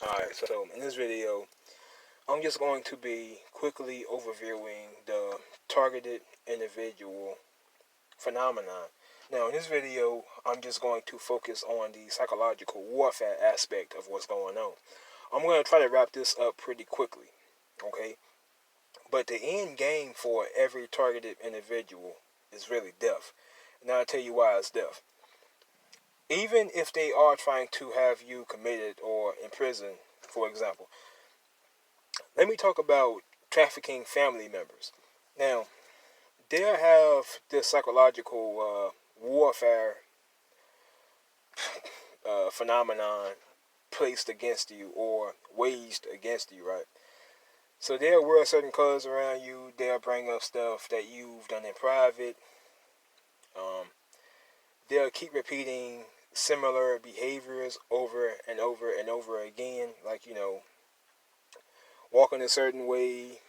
Alright, so in this video, I'm just going to be quickly overviewing the targeted individual phenomenon. Now, in this video, I'm just going to focus on the psychological warfare aspect of what's going on. I'm going to try to wrap this up pretty quickly, okay? But the end game for every targeted individual is really death. Now, I'll tell you why it's death. Even if they are trying to have you committed or imprisoned, for example, let me talk about trafficking family members. Now, they have this psychological warfare phenomenon placed against you or waged against you, right? So they'll wear certain colors around you. They'll bring up stuff that you've done in private. Um, they'll keep repeating similar behaviors over and over and over again, like, walking a certain way,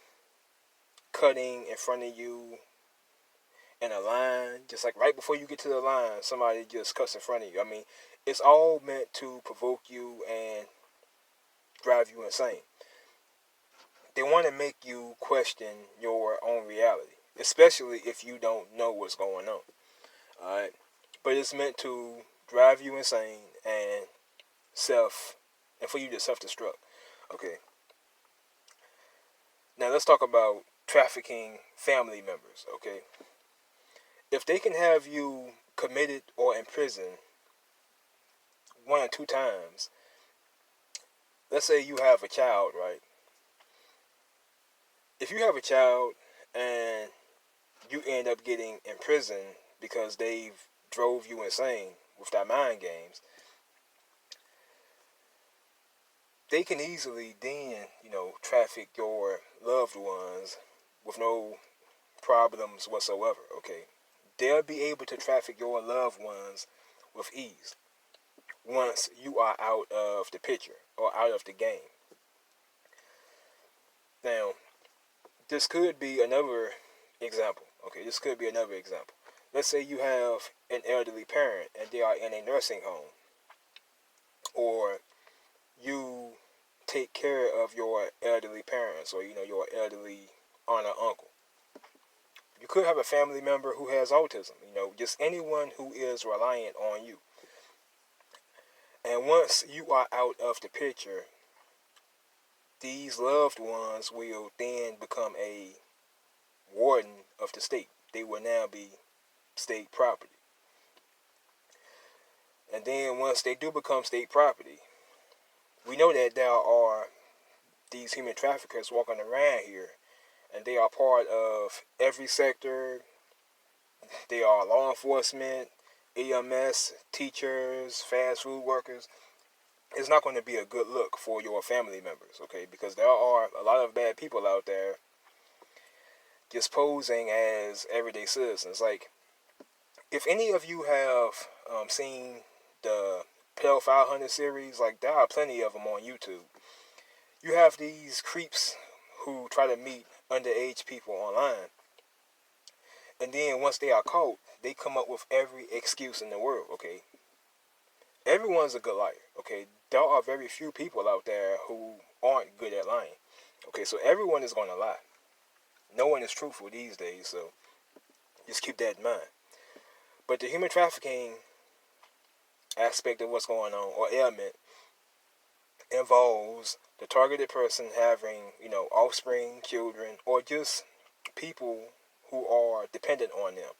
cutting in front of you in a line, just like right before you get to the line, somebody just cuts in front of you. I mean, it's all meant to provoke you and drive you insane. They want to make you question your own reality, especially if you don't know what's going on. Alright? But it's meant to drive you insane and for you to self-destruct. Okay. Now let's talk about trafficking family members, okay? If they can have you committed or imprisoned 1 or 2 times, let's say you have a child, right? If you have a child and you end up getting imprisoned because they've drove you insane with their mind games, they can easily then, traffic your loved ones with no problems whatsoever, okay? They'll be able to traffic your loved ones with ease once you are out of the picture or out of the game. Now, this could be another example, okay? This could be another example. Let's say you have an elderly parent and they are in a nursing home, or you take care of your elderly parents or, your elderly aunt or uncle. You could have a family member who has autism, just anyone who is reliant on you. And once you are out of the picture, these loved ones will then become a warden of the state. They will now be state property. And then once they do become state property, we know that there are these human traffickers walking around here, and they are part of every sector. They are law enforcement, EMS, teachers, fast food workers. It's not going to be a good look for your family members, okay? Because there are a lot of bad people out there just posing as everyday citizens. Like, if any of you have seen the Pedophile Hunter series, like, there are plenty of them on YouTube. You have these creeps who try to meet underage people online. And then once they are caught, they come up with every excuse in the world, okay? Everyone's a good liar, okay? There are very few people out there who aren't good at lying. Okay, so everyone is going to lie. No one is truthful these days, so just keep that in mind. But the human trafficking aspect of what's going on, or element, involves the targeted person having, offspring, children, or just people who are dependent on them.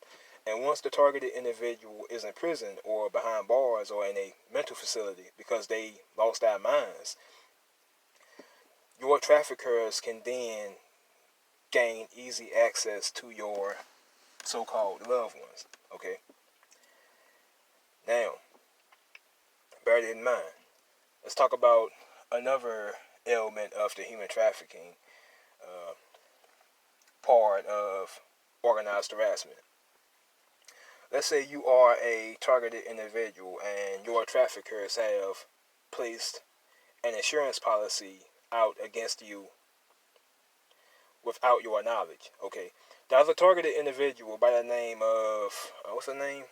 And once the targeted individual is in prison or behind bars or in a mental facility because they lost their minds, your traffickers can then gain easy access to your so-called loved ones, okay? Now, bear that in mind. Let's talk about another element of the human trafficking part of organized harassment. Let's say you are a targeted individual and your traffickers have placed an insurance policy out against you without your knowledge, okay? There's a targeted individual by the name of, what's her name?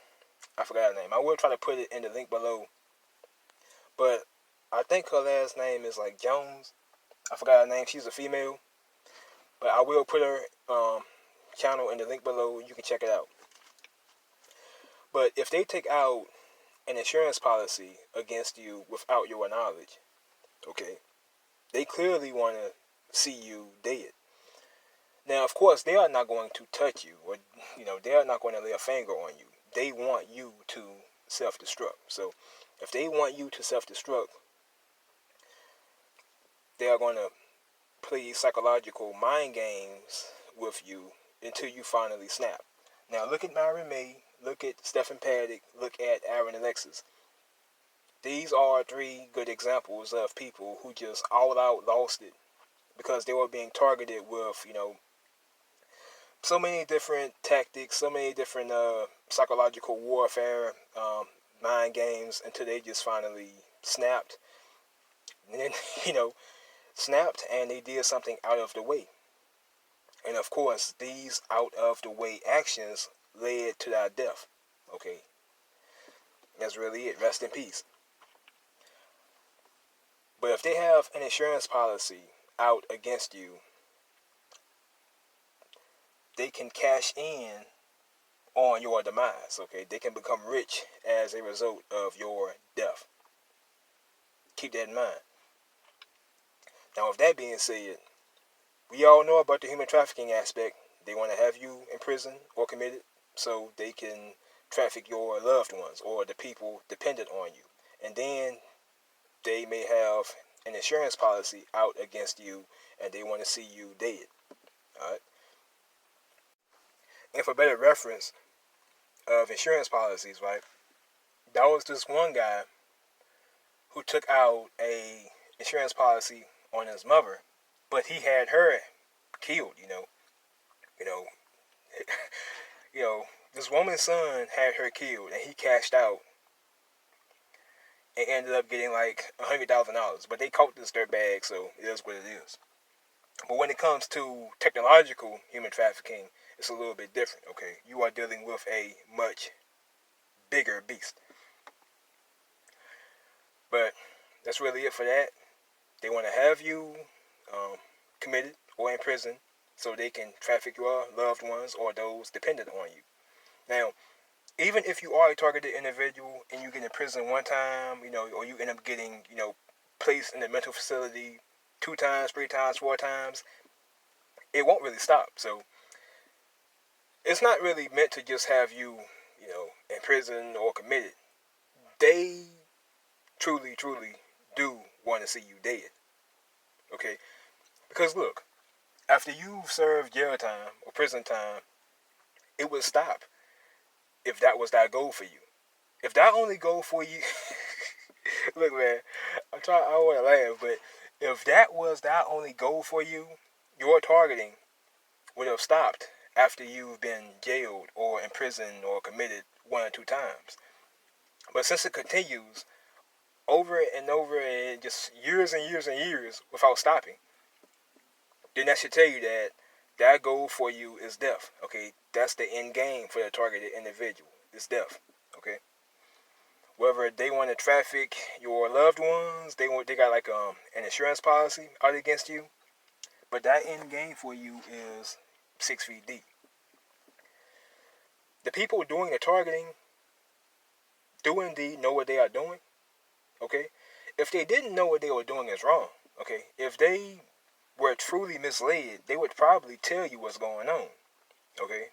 I forgot her name. I will try to put it in the link below. But I think her last name is like Jones. I forgot her name. She's a female, but I will put her channel in the link below. You can check it out. But if they take out an insurance policy against you without your knowledge, okay, they clearly want to see you dead. Now, of course, they are not going to touch you, or they are not going to lay a finger on you. They want you to self-destruct. So, if they want you to self-destruct, they are going to play psychological mind games with you until you finally snap. Now, look at Myron May, look at Stephen Paddock, look at Aaron Alexis. These are three good examples of people who just all out lost it because they were being targeted with, so many different tactics, so many different psychological warfare, mind games, until they just finally snapped. And then, snapped and they did something out of the way. And of course, these out of the way actions led to their death. Okay. That's really it. Rest in peace. But if they have an insurance policy out against you, they can cash in on your demise, okay? They can become rich as a result of your death. Keep that in mind. Now, with that being said, we all know about the human trafficking aspect. They want to have you in prison or committed so they can traffic your loved ones or the people dependent on you. And then they may have an insurance policy out against you and they want to see you dead. All right? And for better reference of insurance policies, right? That was this one guy who took out a insurance policy on his mother, but he had her killed, this woman's son had her killed and he cashed out and ended up getting like $100,000. But they caught this dirtbag, so it is what it is. But when it comes to technological human trafficking, it's a little bit different, okay? You are dealing with a much bigger beast. But that's really it for that. They want to have you committed or in prison so they can traffic your loved ones or those dependent on you. Now, even if you are a targeted individual and you get in prison one time, or you end up getting, placed in a mental facility 2 times, 3 times, 4 times, it won't really stop. So it's not really meant to just have you, in prison or committed. They truly, truly do want to see you dead. Okay? Because look, after you've served jail time or prison time, it would stop if that was that goal for you. If that only goal for you, look, man, I don't want to laugh, but if that was that only goal for you, your targeting would have stopped after you've been jailed or imprisoned or committed 1 or 2 times. But since it continues over and over and just years and years and years without stopping, then that should tell you that that goal for you is death. Okay, that's the end game for the targeted individual. It's death. Okay. Whether they want to traffic your loved ones, they got like an insurance policy out against you, but that end game for you is 6 feet deep. The people doing the targeting do indeed know what they are doing. Okay, if they didn't know what they were doing is wrong. Okay, if they were truly misled, they would probably tell you what's going on. Okay,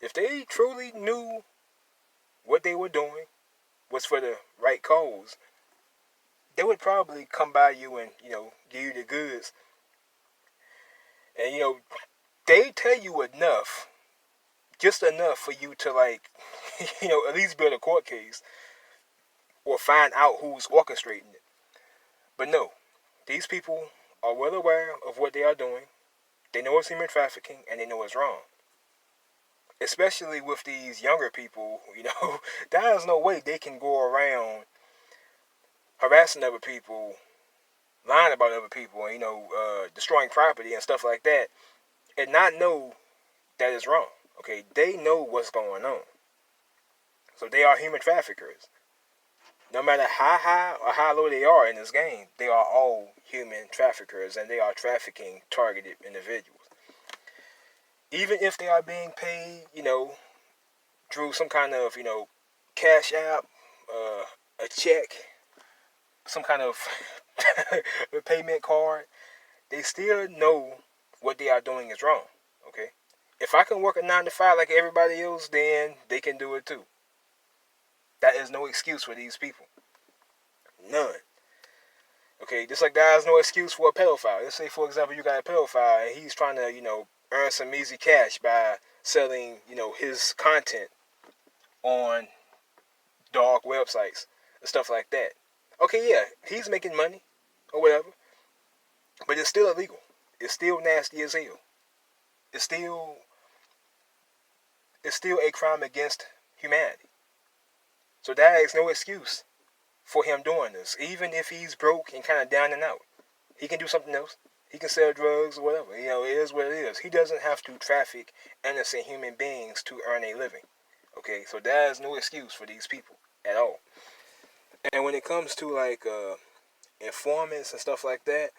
if they truly knew what they were doing was for the right cause, they would probably come by you and, give you the goods. And, they tell you enough, just enough for you to, at least build a court case or find out who's orchestrating it. But no, these people are well aware of what they are doing. They know it's human trafficking and they know it's wrong. Especially with these younger people, there's no way they can go around harassing other people, lying about other people, and, destroying property and stuff like that, and not know that it's wrong. Okay, they know what's going on. So they are human traffickers. No matter how high or how low they are in this game, they are all human traffickers and they are trafficking targeted individuals. Even if they are being paid, through some kind of, cash app, a check, some kind of payment card, they still know what they are doing is wrong. Okay? If I can work a 9 to 5 like everybody else, then they can do it too. That is no excuse for these people. None. Okay, just like there is no excuse for a pedophile. Let's say, for example, you got a pedophile and he's trying to, earn some easy cash by selling, his content on dark websites and stuff like that. Okay, yeah, he's making money or whatever, but it's still illegal. It's still nasty as hell. It's still a crime against humanity. So that is no excuse for him doing this. Even if he's broke and kind of down and out, he can do something else. He can sell drugs or whatever. It is what it is. He doesn't have to traffic innocent human beings to earn a living. Okay, so there is no excuse for these people at all. And when it comes to like informants and stuff like that,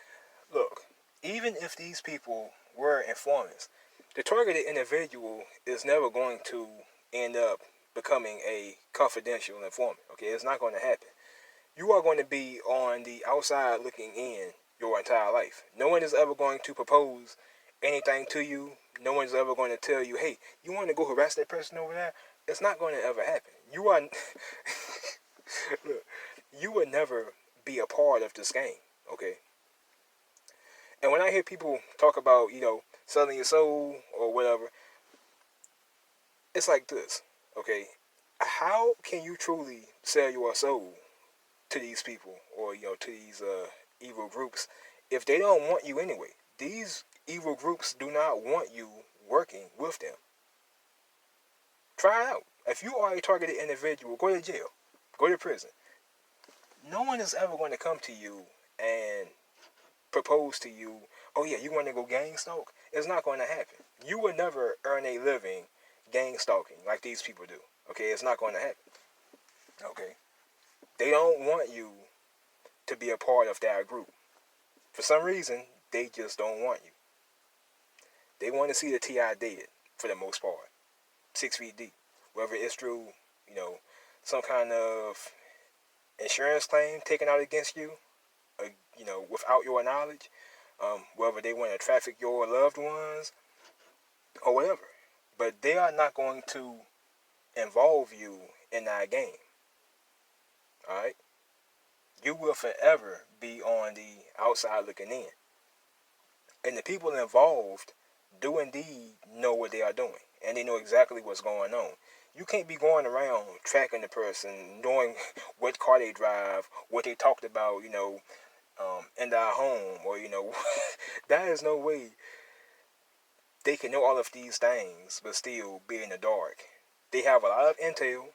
look, even if these people were informants, the targeted individual is never going to end up becoming a confidential informant. Okay, it's not going to happen. You are going to be on the outside looking in your entire life. No one is ever going to propose anything to you. No one is ever going to tell you, hey, you want to go harass that person over there? It's not going to ever happen. You are look, you would never be a part of this game, okay? And when I hear people talk about, selling your soul or whatever, it's like this, okay? How can you truly sell your soul to these people or, to these evil groups if they don't want you anyway? These evil groups do not want you working with them. Try it out. If you are a targeted individual, go to jail. Go to prison. No one is ever going to come to you and propose to you, oh yeah, you want to go gang stalk? It's not going to happen. You will never earn a living gang stalking like these people do. Okay, it's not going to happen. Okay. They don't want you to be a part of that group. For some reason, they just don't want you. They want to see the T.I. dead, for the most part. 6 feet deep. Whether it's through, some kind of insurance claim taken out against you, without your knowledge, whether they want to traffic your loved ones or whatever. But they are not going to involve you in that game. Alright? You will forever be on the outside looking in. And the people involved do indeed know what they are doing. And they know exactly what's going on. You can't be going around tracking the person, knowing what car they drive, what they talked about, in their home, or, there is no way they can know all of these things, but still be in the dark. They have a lot of intel.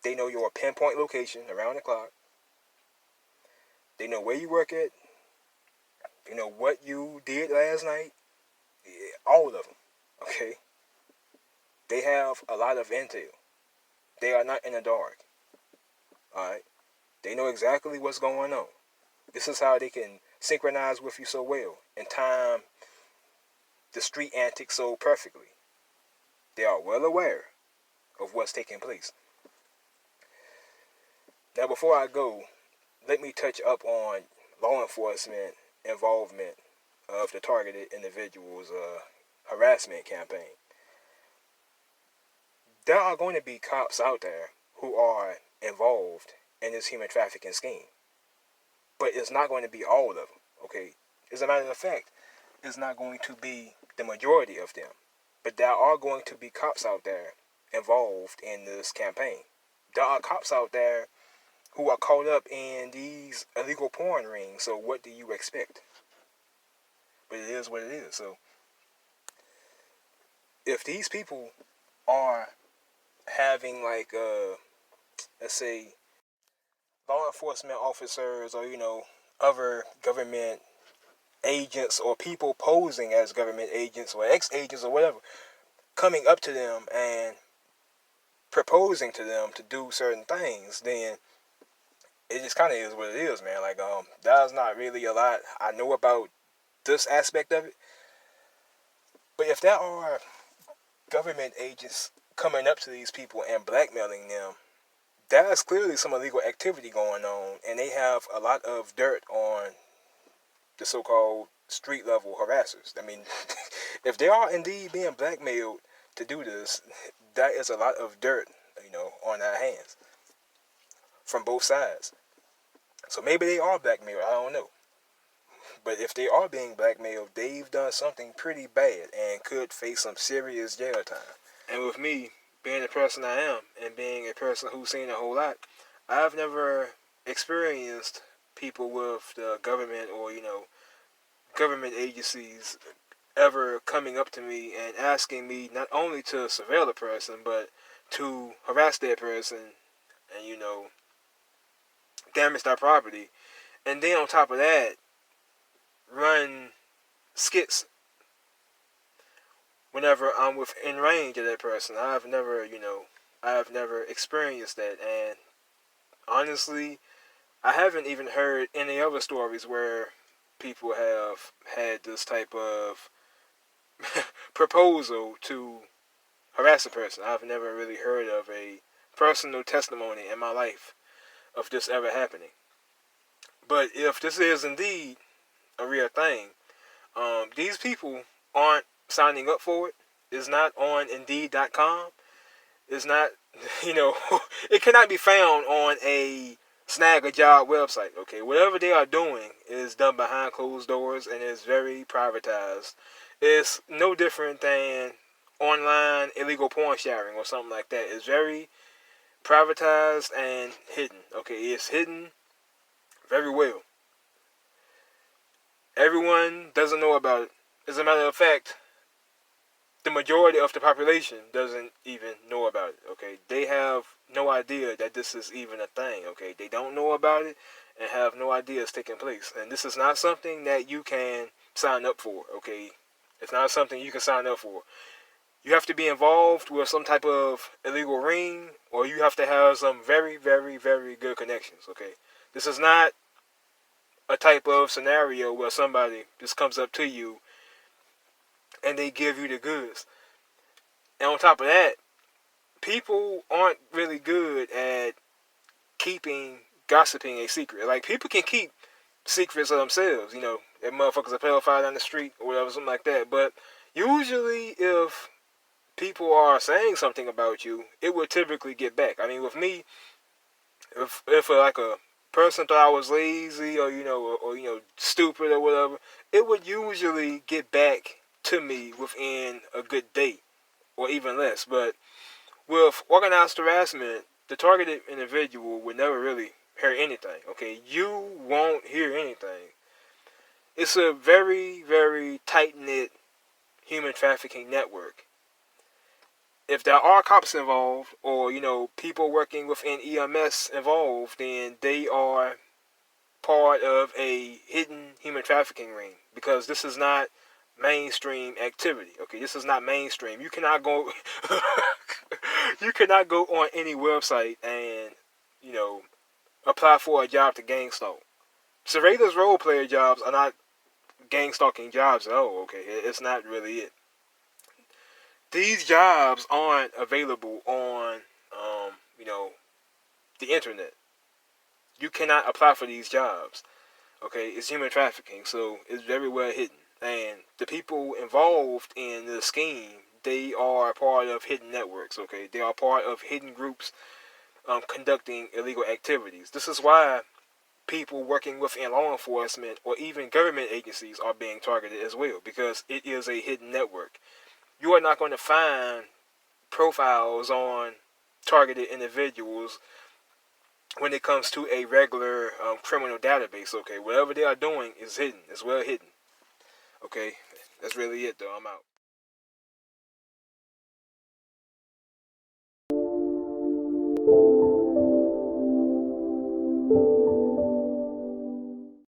They know your pinpoint location around the clock. They know where you work at. They know what you did last night. All of them. Okay? They have a lot of intel. They are not in the dark. Alright? They know exactly what's going on. This is how they can synchronize with you so well and time the street antics so perfectly. They are well aware of what's taking place. Now, before I go, let me touch up on law enforcement involvement of the targeted individuals' harassment campaign. There are going to be cops out there who are involved in this human trafficking scheme. But it's not going to be all of them, okay? As a matter of fact, it's not going to be the majority of them. But there are going to be cops out there involved in this campaign. There are cops out there who are caught up in these illegal porn rings, so what do you expect? But it is what it is. So if these people are having like let's say law enforcement officers or other government agents or people posing as government agents or ex-agents or whatever coming up to them and proposing to them to do certain things, then it just kind of is what it is, man. Like, there's not really a lot I know about this aspect of it. But if there are government agents coming up to these people and blackmailing them, there's clearly some illegal activity going on, and they have a lot of dirt on the so-called street level harassers. I mean, if they are indeed being blackmailed to do this, that is a lot of dirt, on our hands from both sides. So maybe they are blackmailed. I don't know. But if they are being blackmailed, they've done something pretty bad and could face some serious jail time. And with me being the person I am and being a person who's seen a whole lot, I've never experienced people with the government or, government agencies ever coming up to me and asking me not only to surveil a person, but to harass that person and, damage their property. And then on top of that, run skits whenever I'm within range of that person. I've never experienced that. And honestly, I haven't even heard any other stories where people have had this type of proposal to harass a person. I've never really heard of a personal testimony in my life of this ever happening. But if this is indeed a real thing, these people aren't signing up for it. It's not on Indeed.com. It's not, it cannot be found on a snag a job website. Okay, whatever they are doing is done behind closed doors and is very privatized. It's no different than online illegal porn sharing or something like that. It's very privatized and hidden. Okay, it's hidden very well. Everyone doesn't know about it. As a matter of fact, the majority of the population doesn't even know about it. Okay, they have no idea that this is even a thing. Okay, they don't know about it and have no idea it's taking place. And this is not something that you can sign up for. Okay, it's not something you can sign up for. You have to be involved with some type of illegal ring, or you have to have some very, very, very good connections. Okay, this is not a type of scenario where somebody just comes up to you and they give you the goods. And on top of that, people aren't really good at gossiping a secret. Like, people can keep secrets of themselves, that motherfuckers are pedophile down the street or whatever, something like that. But usually if people are saying something about you, it would typically get back. I mean, with me, if like a person thought I was lazy or stupid or whatever, it would usually get back to me within a good day or even less. But with organized harassment, the targeted individual would never really hear anything. Okay, you won't hear anything. It's a very, very tight-knit human trafficking network. If there are cops involved or, people working within EMS involved, then they are part of a hidden human trafficking ring, because this is not mainstream activity. Okay, this is not mainstream. You cannot go you cannot go on any website and, apply for a job to gang stalk. Surveillance role player jobs are not gang stalking jobs at all. Okay, it's not really it. These jobs aren't available on, the internet. You cannot apply for these jobs. Okay, it's human trafficking, so it's very well hidden. And the people involved in the scheme, they are part of hidden networks. Okay, they are part of hidden groups conducting illegal activities. This is why people working within law enforcement or even government agencies are being targeted as well, because it is a hidden network. You are not going to find profiles on targeted individuals when it comes to a regular criminal database. Okay, whatever they are doing is hidden. It's well hidden. Okay, that's really it though. I'm out.